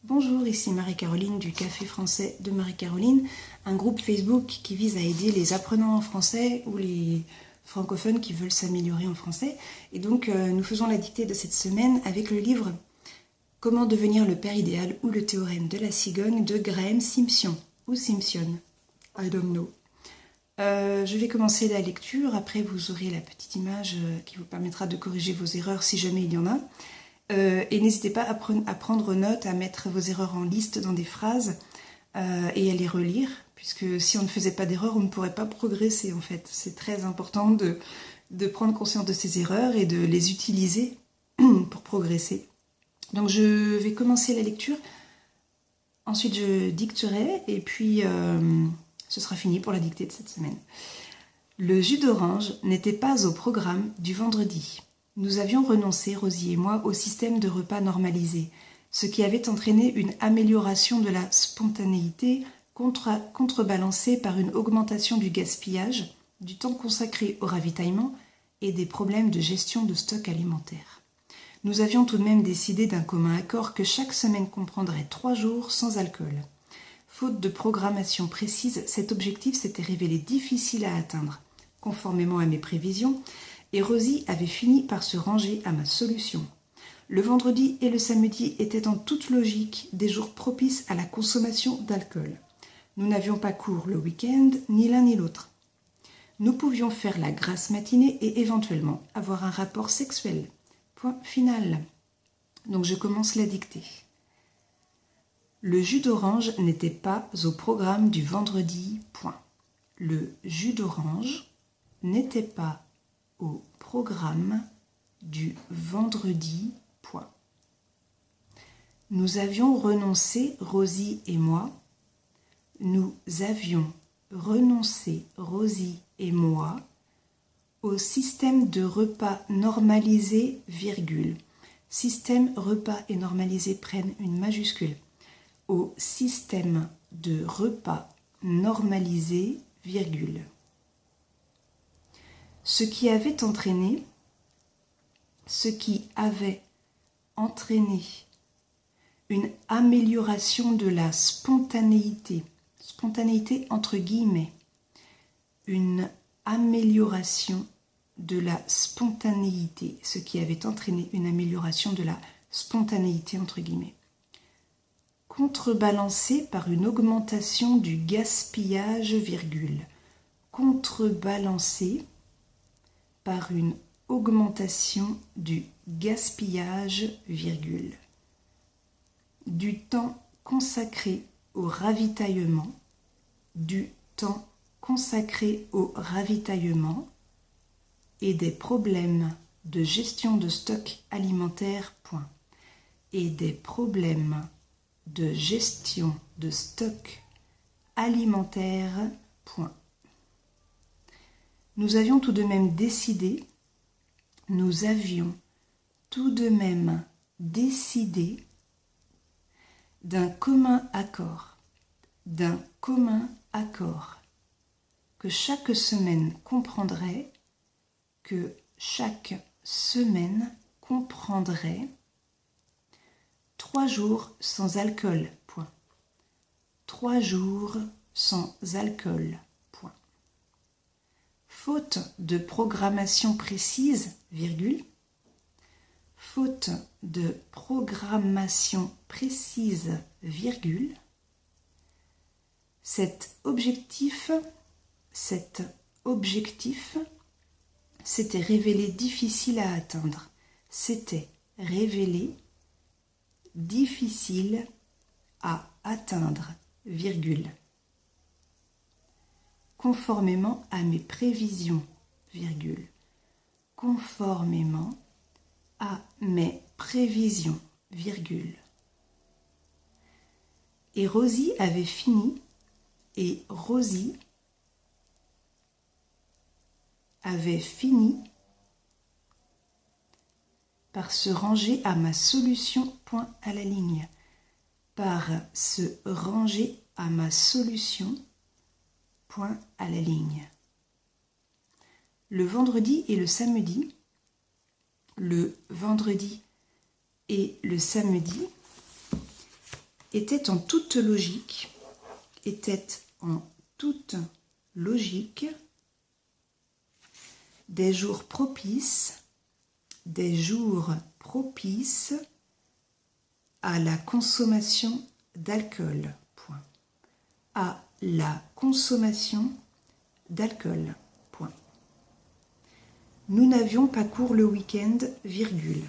Bonjour, ici Marie-Caroline du Café Français de Marie-Caroline, un groupe Facebook qui vise à aider les apprenants en français ou les francophones qui veulent s'améliorer en français. Et donc nous faisons la dictée de cette semaine avec le livre Comment devenir le père idéal ou le théorème de la cigogne de Graham Simpson ou Simpson, I don't know. Je vais commencer la lecture, après vous aurez la petite image qui vous permettra de corriger vos erreurs si jamais il y en a. Et n'hésitez pas à prendre note, à mettre vos erreurs en liste dans des phrases et à les relire, puisque si on ne faisait pas d'erreurs, on ne pourrait pas progresser en fait. C'est très important de prendre conscience de ces erreurs et de les utiliser pour progresser. Donc je vais commencer la lecture, ensuite je dicterai et puis ce sera fini pour la dictée de cette semaine. Le jus d'orange n'était pas au programme du vendredi. Nous avions renoncé, Rosie et moi, au système de repas normalisé, ce qui avait entraîné une amélioration de la spontanéité contrebalancée par une augmentation du gaspillage, du temps consacré au ravitaillement et des problèmes de gestion de stock alimentaire. Nous avions tout de même décidé d'un commun accord que chaque semaine comprendrait 3 jours sans alcool. Faute de programmation précise, cet objectif s'était révélé difficile à atteindre, conformément à mes prévisions, et Rosie avait fini par se ranger à ma solution. Le vendredi et le samedi étaient en toute logique des jours propices à la consommation d'alcool. Nous n'avions pas cours le week-end, ni l'un ni l'autre. Nous pouvions faire la grasse matinée et éventuellement avoir un rapport sexuel. Point final. Donc je commence la dictée. Le jus d'orange n'était pas au programme du vendredi. Point. Le jus d'orange n'était pas au programme du vendredi. Point. Nous avions renoncé, Rosie et moi. Nous avions renoncé, Rosie et moi, au système de repas normalisé, virgule. Système repas et normalisé prennent une majuscule. Au système de repas normalisé, virgule. Ce qui avait entraîné une amélioration de la spontanéité entre guillemets, une amélioration de la spontanéité, ce qui avait entraîné une amélioration de la spontanéité entre guillemets, contrebalancée par une augmentation du gaspillage, virgule, contrebalancée par une augmentation du gaspillage, virgule, du temps consacré au ravitaillement, et des problèmes de gestion de stock alimentaire, point, et des problèmes de gestion de stock alimentaire, point. Nous avions tout de même décidé d'un commun accord, que chaque semaine comprendrait 3 jours sans alcool, point. 3 jours sans alcool, point. Faute de programmation précise, virgule, faute de programmation précise, virgule, cet objectif s'était révélé difficile à atteindre. S'était révélé difficile à atteindre, virgule. Conformément à mes prévisions, virgule. Conformément à mes prévisions, virgule. Et Rosie avait fini, par se ranger à ma solution, point à la ligne. Par se ranger à ma solution, point à la ligne. Le vendredi et le samedi, était en toute logique, était en toute logique, des jours propices à la consommation d'alcool. Point. À la consommation d'alcool. Point. Nous n'avions pas cours le week-end, virgule.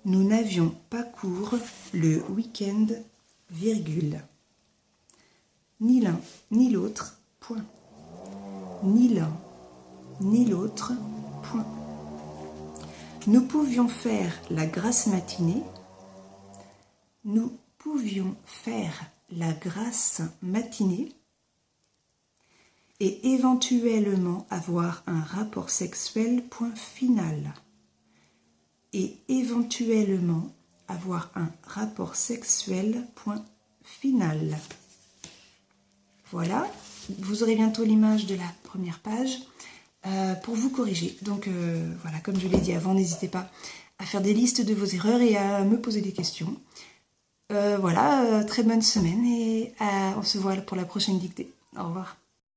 Nous n'avions pas cours le week-end, virgule. Ni l'un, ni l'autre, point. Ni l'un, ni l'autre, point. Nous pouvions faire la grasse matinée. Nous pouvions faire la grasse matinée et éventuellement avoir un rapport sexuel, point final. Et éventuellement avoir un rapport sexuel, point final. Voilà, vous aurez bientôt l'image de la première page pour vous corriger. Donc voilà, comme je l'ai dit avant, n'hésitez pas à faire des listes de vos erreurs et à me poser des questions. Voilà, très bonne semaine et on se voit pour la prochaine dictée. Au revoir.